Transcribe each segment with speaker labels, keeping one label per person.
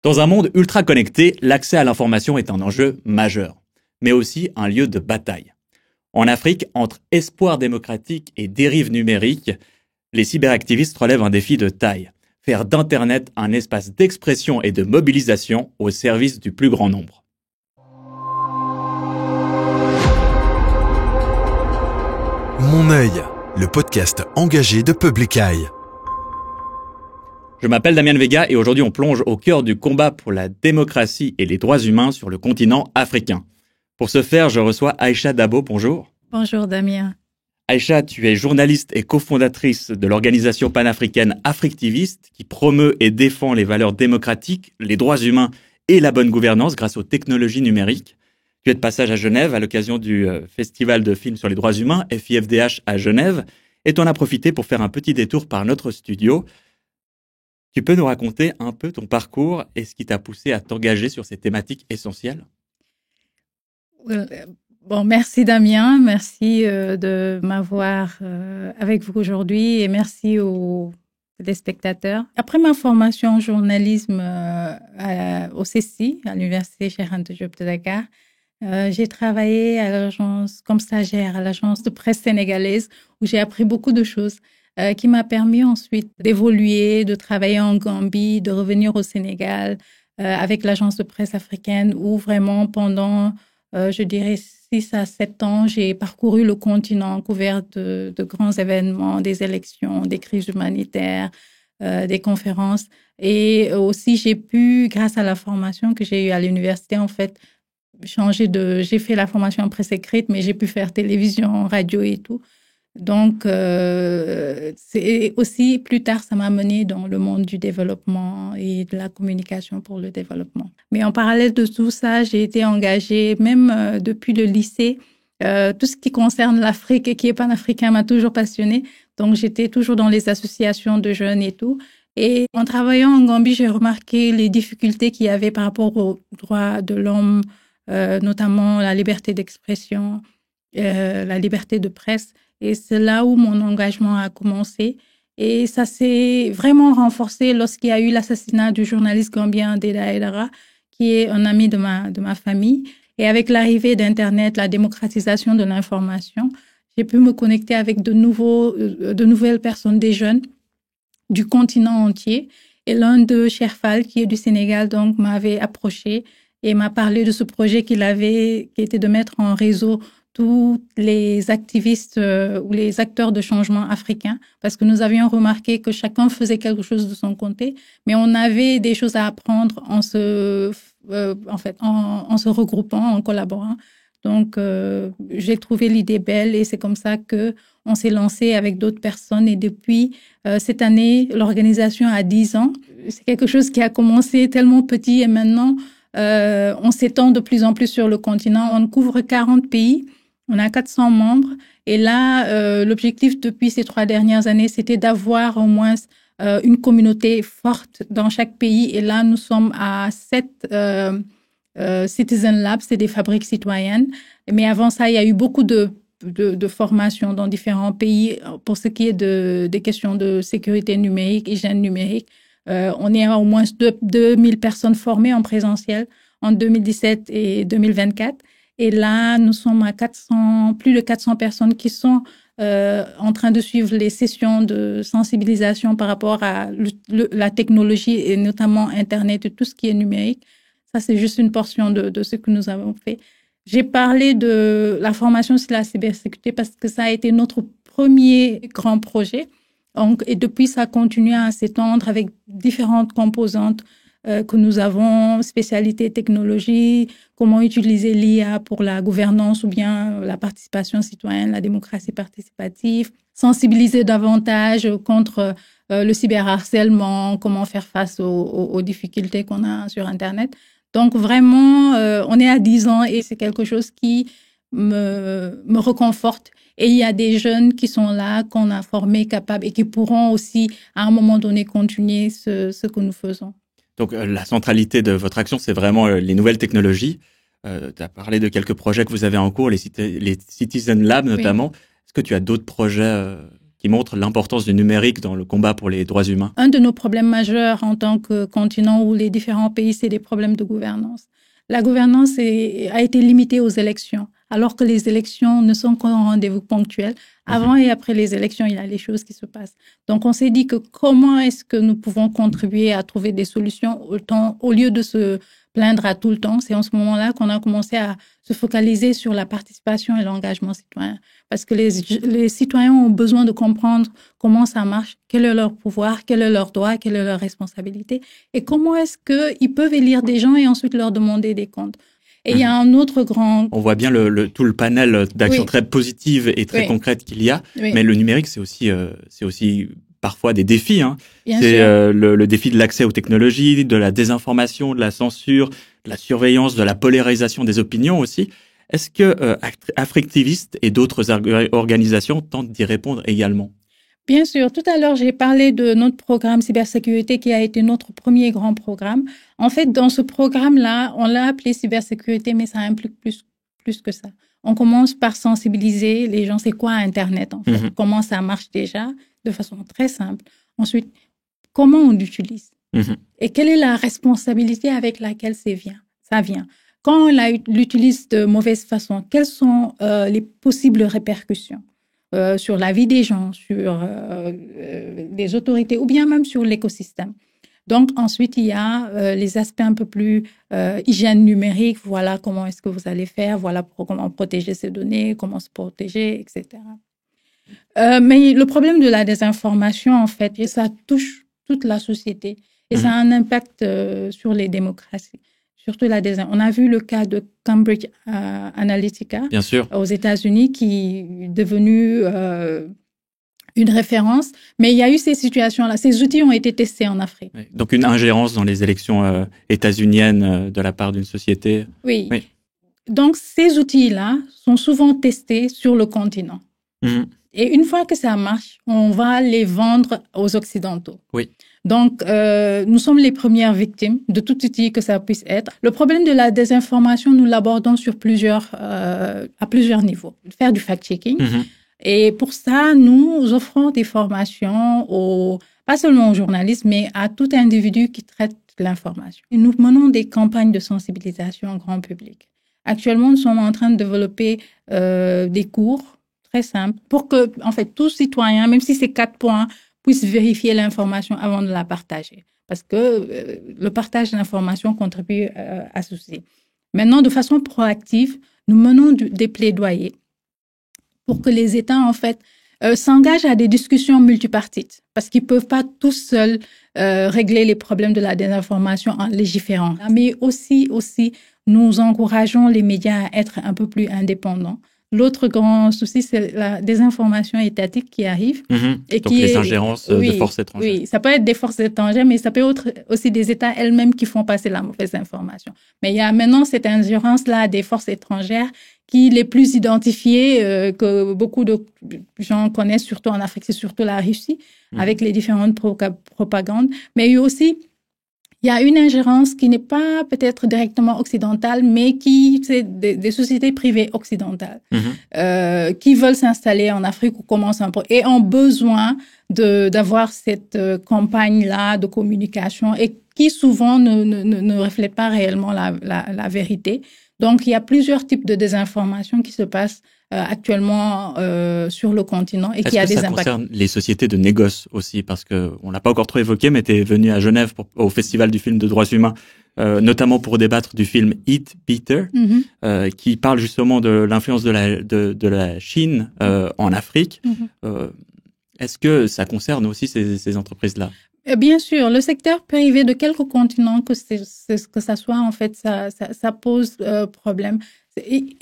Speaker 1: Dans un monde ultra connecté, l'accès à l'information est un enjeu majeur, mais aussi un lieu de bataille. En Afrique, entre espoir démocratique et dérive numérique, les cyberactivistes relèvent un défi de taille. Faire d'Internet un espace d'expression et de mobilisation au service du plus grand nombre.
Speaker 2: Mon œil, le podcast engagé de Public Eye.
Speaker 1: Je m'appelle Damien Vega et aujourd'hui on plonge au cœur du combat pour la démocratie et les droits humains sur le continent africain. Pour ce faire, je reçois Aïcha Dabo. Bonjour.
Speaker 3: Bonjour Damien.
Speaker 1: Aïcha, tu es journaliste et cofondatrice de l'organisation panafricaine Africtiviste qui promeut et défend les valeurs démocratiques, les droits humains et la bonne gouvernance grâce aux technologies numériques. Tu es de passage à Genève à l'occasion du Festival de films sur les droits humains, FIFDH à Genève, et tu en as profité pour faire un petit détour par notre studio. Tu peux nous raconter un peu ton parcours et ce qui t'a poussé à t'engager sur ces thématiques essentielles ?
Speaker 3: Bon, merci Damien, merci de m'avoir avec vous aujourd'hui et merci aux téléspectateurs. Après ma formation en journalisme au CECI, à l'Université Cheikh Anta Diop de Dakar, j'ai travaillé à l'agence, comme stagiaire à l'agence de presse sénégalaise où j'ai appris beaucoup de choses qui m'a permis ensuite d'évoluer, de travailler en Gambie, de revenir au Sénégal avec l'agence de presse africaine où vraiment pendant, je dirais, 6 à 7 ans, j'ai parcouru le continent couvert de grands événements, des élections, des crises humanitaires, des conférences. Et aussi, j'ai pu, grâce à la formation que j'ai eue à l'université, en fait, j'ai fait la formation en presse écrite, mais j'ai pu faire télévision, radio et tout. Donc, c'est aussi, plus tard, ça m'a mené dans le monde du développement et de la communication pour le développement. Mais en parallèle de tout ça, j'ai été engagée, même depuis le lycée, tout ce qui concerne l'Afrique et qui est panafricain m'a toujours passionnée. Donc, j'étais toujours dans les associations de jeunes et tout. Et en travaillant en Gambie, j'ai remarqué les difficultés qu'il y avait par rapport aux droits de l'homme, notamment la liberté d'expression, la liberté de presse. Et c'est là où mon engagement a commencé. Et ça s'est vraiment renforcé lorsqu'il y a eu l'assassinat du journaliste gambien Deda Aidara, qui est un ami de ma famille. Et avec l'arrivée d'Internet, la démocratisation de l'information, j'ai pu me connecter avec de nouvelles personnes, des jeunes du continent entier. Et l'un d'eux, Cherfal, qui est du Sénégal, donc m'avait approché et m'a parlé de ce projet qui était de mettre en réseau tous les activistes ou les acteurs de changement africains, parce que nous avions remarqué que chacun faisait quelque chose de son côté, mais on avait des choses à apprendre en se regroupant, en collaborant. Donc, j'ai trouvé l'idée belle et c'est comme ça que on s'est lancé avec d'autres personnes. Et depuis cette année, l'organisation a 10 ans. C'est quelque chose qui a commencé tellement petit et maintenant, on s'étend de plus en plus sur le continent. On couvre 40 pays. On a 400 membres. Et là, l'objectif depuis ces 3 dernières années, c'était d'avoir au moins une communauté forte dans chaque pays. Et là, nous sommes à 7 Citizen Labs, c'est des fabriques citoyennes. Mais avant ça, il y a eu beaucoup de formations dans différents pays pour ce qui est des questions de sécurité numérique, hygiène numérique. On est à au moins 2000 personnes formées en présentiel en 2017 et 2024. Et là, nous sommes à plus de 400 personnes qui sont en train de suivre les sessions de sensibilisation par rapport à la technologie et notamment Internet et tout ce qui est numérique. Ça, c'est juste une portion de ce que nous avons fait. J'ai parlé de la formation sur la cybersécurité parce que ça a été notre premier grand projet. Et depuis, ça continue à s'étendre avec différentes composantes que nous avons, spécialité technologie, comment utiliser l'IA pour la gouvernance ou bien la participation citoyenne, la démocratie participative, sensibiliser davantage contre le cyberharcèlement, comment faire face aux difficultés qu'on a sur Internet. Donc vraiment, on est à 10 ans et c'est quelque chose qui me reconforte. Et il y a des jeunes qui sont là, qu'on a formés, capables et qui pourront aussi, à un moment donné, continuer ce que nous faisons.
Speaker 1: Donc, la centralité de votre action, c'est vraiment les nouvelles technologies. Tu as parlé de quelques projets que vous avez en cours, les Citizen Lab notamment. Oui. Est-ce que tu as d'autres projets qui qui montre l'importance du numérique dans le combat pour les droits humains?
Speaker 3: Un de nos problèmes majeurs en tant que continent où les différents pays, c'est des problèmes de gouvernance. La gouvernance a été limitée aux élections, alors que les élections ne sont qu'un rendez-vous ponctuel. Avant et après les élections, il y a les choses qui se passent. Donc, on s'est dit que comment est-ce que nous pouvons contribuer à trouver des solutions au lieu de se plaindre à tout le temps. C'est en ce moment-là qu'on a commencé à se focaliser sur la participation et l'engagement citoyen. Parce que les citoyens ont besoin de comprendre comment ça marche, quel est leur pouvoir, quel est leur droit, quelle est leur responsabilité, et comment est-ce qu'ils peuvent élire des gens et ensuite leur demander des comptes. Et il y a un autre grand...
Speaker 1: On voit bien tout le panel d'actions très positives et très concrètes qu'il y a, mais le numérique, c'est aussi parfois des défis. Hein. C'est le défi de l'accès aux technologies, de la désinformation, de la censure, de la surveillance, de la polarisation des opinions aussi. Est-ce que Africtivist et d'autres organisations tentent d'y répondre également?
Speaker 3: Bien sûr. Tout à l'heure, j'ai parlé de notre programme cybersécurité qui a été notre premier grand programme. En fait, dans ce programme-là, on l'a appelé cybersécurité, mais ça implique plus que ça. On commence par sensibiliser les gens. C'est quoi Internet, en fait? Comment ça marche déjà, de façon très simple. Ensuite, comment on l'utilise? Et quelle est la responsabilité avec laquelle ça vient? Quand on l'utilise de mauvaise façon, quelles sont les possibles répercussions sur la vie des gens, sur les autorités ou bien même sur l'écosystème? Donc, ensuite, il y a les aspects un peu plus hygiène numérique. Voilà comment est-ce que vous allez faire, voilà comment protéger ces données, comment se protéger, etc. Mais le problème de la désinformation, en fait, et ça touche toute la société et ça a un impact sur les démocraties. Surtout on a vu le cas de Cambridge Analytica aux États-Unis qui est devenu une référence. Mais il y a eu ces situations-là. Ces outils ont été testés en Afrique.
Speaker 1: Oui. Donc une ingérence dans les élections états-uniennes de la part d'une société.
Speaker 3: Oui. Donc ces outils-là sont souvent testés sur le continent. Et une fois que ça marche, on va les vendre aux Occidentaux.
Speaker 1: Oui.
Speaker 3: Donc, nous sommes les premières victimes de tout outil que ça puisse être. Le problème de la désinformation, nous l'abordons à plusieurs niveaux. Faire du fact-checking. Et pour ça, nous offrons des formations pas seulement aux journalistes, mais à tout individu qui traite l'information. Et nous menons des campagnes de sensibilisation au grand public. Actuellement, nous sommes en train de développer des cours très simple, pour que, en fait, tout citoyen, même si c'est 4 points, puisse vérifier l'information avant de la partager. Parce que le partage d'informations contribue à ceci. Maintenant, de façon proactive, nous menons des plaidoyers pour que les États, en fait, s'engagent à des discussions multipartites. Parce qu'ils ne peuvent pas tous seuls régler les problèmes de la désinformation en légiférant. Mais aussi, nous encourageons les médias à être un peu plus indépendants. L'autre grand souci, c'est la désinformation étatique qui arrive.
Speaker 1: Et donc les ingérences de forces étrangères.
Speaker 3: Oui, ça peut être des forces étrangères, mais ça peut être aussi des États elles-mêmes qui font passer la mauvaise information. Mais il y a maintenant cette ingérence-là des forces étrangères qui est les plus identifiées, que beaucoup de gens connaissent, surtout en Afrique, c'est surtout la Russie, avec les différentes propagandes. Mais il y a aussi... Il y a une ingérence qui n'est pas peut-être directement occidentale, mais c'est des sociétés privées occidentales qui veulent s'installer en Afrique ou commencent un peu et ont besoin d'avoir cette campagne-là de communication et qui souvent ne reflète pas réellement la vérité. Donc, il y a plusieurs types de désinformation qui se passent actuellement sur le continent et qui a des impacts.
Speaker 1: Est-ce que ça concerne les sociétés de négoce aussi? Parce qu'on l'a pas encore trop évoqué, mais tu es venu à Genève au Festival du film de droits humains, notamment pour débattre du film Eat Better, qui parle justement de l'influence de la Chine en Afrique. Est-ce que ça concerne aussi ces entreprises-là?
Speaker 3: Bien sûr, le secteur privé de quelque continent que ça soit, en fait, ça pose problème.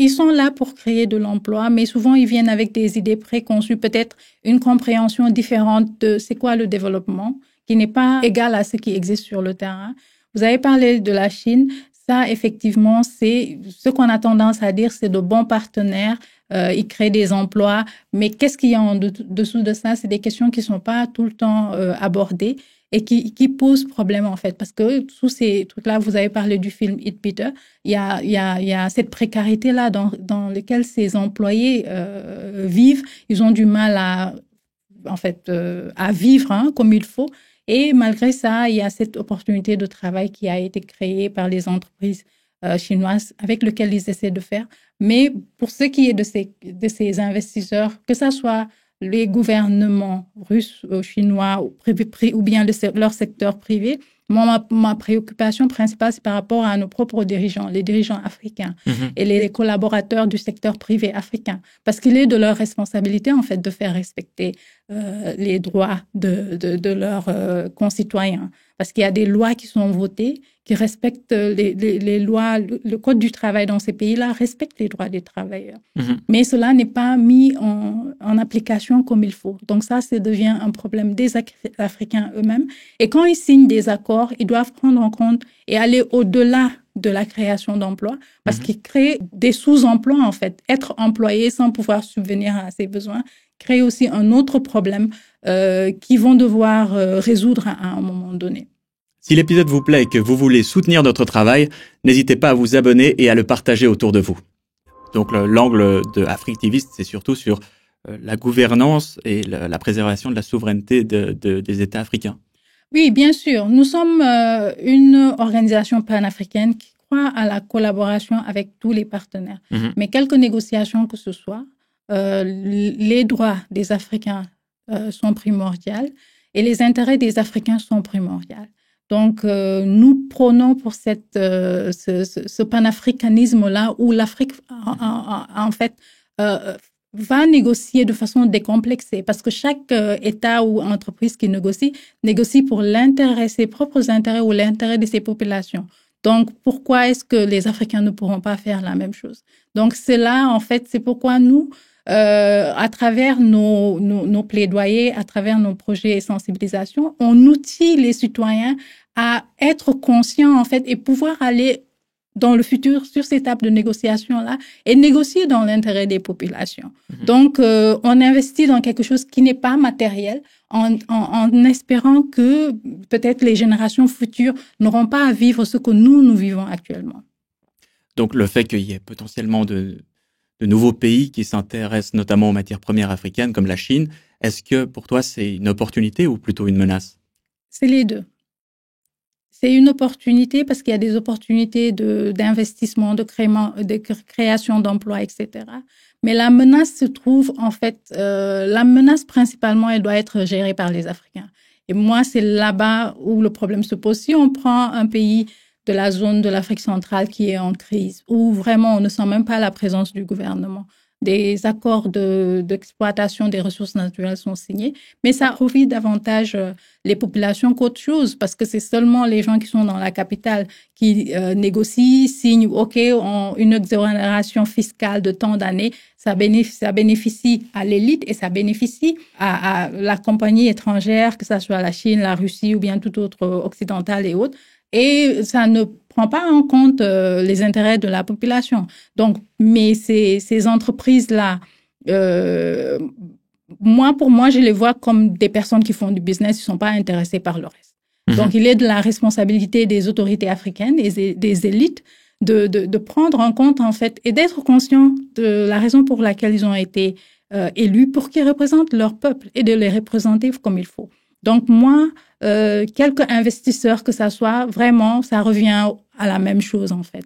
Speaker 3: Ils sont là pour créer de l'emploi, mais souvent ils viennent avec des idées préconçues, peut-être une compréhension différente de c'est quoi le développement, qui n'est pas égal à ce qui existe sur le terrain. Vous avez parlé de la Chine. Ça, effectivement, c'est ce qu'on a tendance à dire, c'est de bons partenaires. Ils créent des emplois, mais qu'est-ce qu'il y a en dessous de ça? C'est des questions qui sont pas tout le temps abordées et qui posent problème, en fait. Parce que sous ces trucs-là, vous avez parlé du film Eat Better, il y a cette précarité-là dans laquelle ces employés vivent. Ils ont du mal à à vivre comme il faut. Et malgré ça, il y a cette opportunité de travail qui a été créée par les entreprises chinoises avec lesquelles ils essaient de faire. Mais pour ce qui est de ces investisseurs, que ce soit les gouvernements russes, chinois ou bien leur secteur privé, moi, ma préoccupation principale, c'est par rapport à nos propres dirigeants, les dirigeants africains et les collaborateurs du secteur privé africain. Parce qu'il est de leur responsabilité, en fait, de faire respecter les droits de leurs concitoyens. Parce qu'il y a des lois qui sont votées, qui respectent les lois, le code du travail dans ces pays-là respecte les droits des travailleurs. Mais cela n'est pas mis en application comme il faut. Donc ça devient un problème des Africains eux-mêmes. Et quand ils signent des accords, ils doivent prendre en compte et aller au-delà de la création d'emplois, parce qu'ils créent des sous-emplois, en fait. Être employé sans pouvoir subvenir à ses besoins crée aussi un autre problème qu'ils vont devoir résoudre à un moment donné.
Speaker 1: Si l'épisode vous plaît et que vous voulez soutenir notre travail, n'hésitez pas à vous abonner et à le partager autour de vous. Donc l'angle de Africtivist, c'est surtout sur la gouvernance et la préservation de la souveraineté des États africains.
Speaker 3: Oui, bien sûr. Nous sommes une organisation panafricaine qui croit à la collaboration avec tous les partenaires. Mais quelque négociation que ce soit, les droits des Africains sont primordiaux et les intérêts des Africains sont primordiaux. Donc, nous prônons pour ce panafricanisme-là où l'Afrique, en fait, va négocier de façon décomplexée parce que chaque État ou entreprise qui négocie pour ses propres intérêts ou l'intérêt de ses populations. Donc, pourquoi est-ce que les Africains ne pourront pas faire la même chose? Donc, en fait, c'est pourquoi nous, à travers nos plaidoyers, à travers nos projets et sensibilisation, on outille les citoyens à être conscients, en fait, et pouvoir aller dans le futur sur ces tables de négociation-là et négocier dans l'intérêt des populations. Donc, on investit dans quelque chose qui n'est pas matériel en espérant que peut-être les générations futures n'auront pas à vivre ce que nous vivons actuellement.
Speaker 1: Donc, le fait qu'il y ait potentiellement de nouveaux pays qui s'intéressent notamment aux matières premières africaines comme la Chine, est-ce que pour toi c'est une opportunité ou plutôt une menace?
Speaker 3: C'est les deux. C'est une opportunité parce qu'il y a des opportunités d'investissement, de création d'emplois, etc. Mais la menace se trouve, en fait, la menace principalement, elle doit être gérée par les Africains. Et moi, c'est là-bas où le problème se pose. Si on prend un pays de la zone de l'Afrique centrale qui est en crise, où vraiment on ne sent même pas la présence du gouvernement, des accords d'exploitation des ressources naturelles sont signés, mais ça profite davantage les populations qu'autre chose, parce que c'est seulement les gens qui sont dans la capitale qui négocient, signent, OK, une exonération fiscale de tant d'années, ça bénéficie à l'élite et ça bénéficie à la compagnie étrangère, que ce soit la Chine, la Russie ou bien tout autre occidental et autres. Et ça ne prend pas en compte les intérêts de la population. Donc, mais ces entreprises-là, pour moi, je les vois comme des personnes qui font du business, ils ne sont pas intéressés par le reste. Donc, il est de la responsabilité des autorités africaines et des élites de prendre en compte, en fait, et d'être conscients de la raison pour laquelle ils ont été élus, pour qu'ils représentent leur peuple et de les représenter comme il faut. Donc, moi, quelques investisseurs que ça soit, vraiment, ça revient à la même chose, en fait.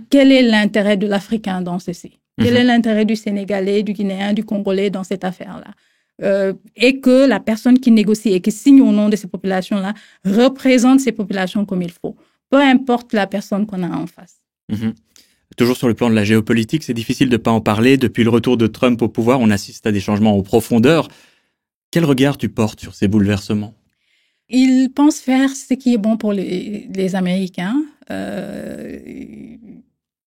Speaker 3: Quel est l'intérêt de l'Africain dans ceci? Quel est l'intérêt du Sénégalais, du Guinéen, du Congolais dans cette affaire-là? Et que la personne qui négocie et qui signe au nom de ces populations-là représente ces populations comme il faut. Peu importe la personne qu'on a en face.
Speaker 1: Toujours sur le plan de la géopolitique, c'est difficile de ne pas en parler. Depuis le retour de Trump au pouvoir, on assiste à des changements en profondeur. Quel regard tu portes sur ces bouleversements?
Speaker 3: Il pense faire ce qui est bon pour les Américains.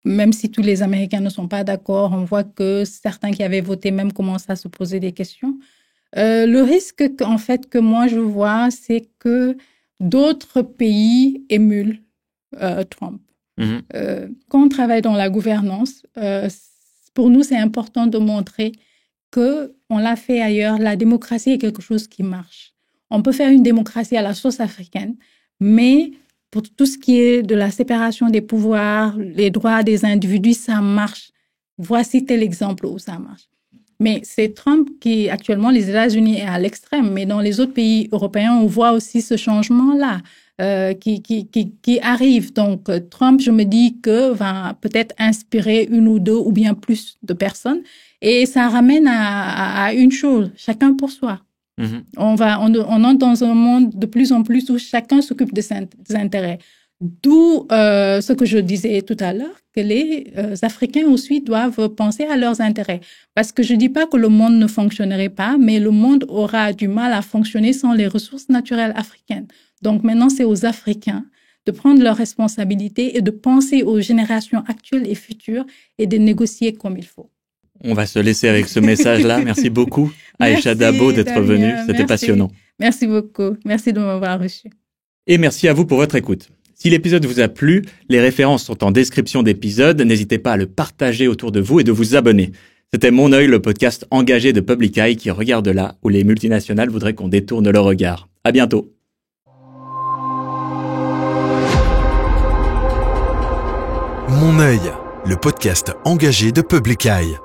Speaker 3: Même si tous les Américains ne sont pas d'accord, on voit que certains qui avaient voté même commencent à se poser des questions. Le risque, en fait, que moi je vois, c'est que d'autres pays émulent Trump. Quand on travaille dans la gouvernance, pour nous, c'est important de montrer qu'on l'a fait ailleurs. La démocratie est quelque chose qui marche. On peut faire une démocratie à la sauce africaine, mais pour tout ce qui est de la séparation des pouvoirs, les droits des individus, ça marche. Voici tel exemple où ça marche. Mais c'est Trump qui, actuellement, les États-Unis est à l'extrême. Mais dans les autres pays européens, on voit aussi ce changement-là qui arrive. Donc, Trump, je me dis que va peut-être inspirer une ou deux ou bien plus de personnes. Et ça ramène à une chose, chacun pour soi. On entre dans un monde de plus en plus où chacun s'occupe de ses intérêts. D'où ce que je disais tout à l'heure, que les Africains aussi doivent penser à leurs intérêts. Parce que je ne dis pas que le monde ne fonctionnerait pas, mais le monde aura du mal à fonctionner sans les ressources naturelles africaines. Donc maintenant, c'est aux Africains de prendre leurs responsabilités et de penser aux générations actuelles et futures et de négocier comme il faut.
Speaker 1: On va se laisser avec ce message-là. Merci beaucoup, Aïcha Dabo, d'être venue. C'était passionnant.
Speaker 3: Merci beaucoup. Merci de m'avoir reçu.
Speaker 1: Et merci à vous pour votre écoute. Si l'épisode vous a plu, les références sont en description d'épisode. N'hésitez pas à le partager autour de vous et de vous abonner. C'était Mon œil, le podcast engagé de Public Eye qui regarde là où les multinationales voudraient qu'on détourne le regard. À bientôt.
Speaker 2: Mon œil, le podcast engagé de Public Eye.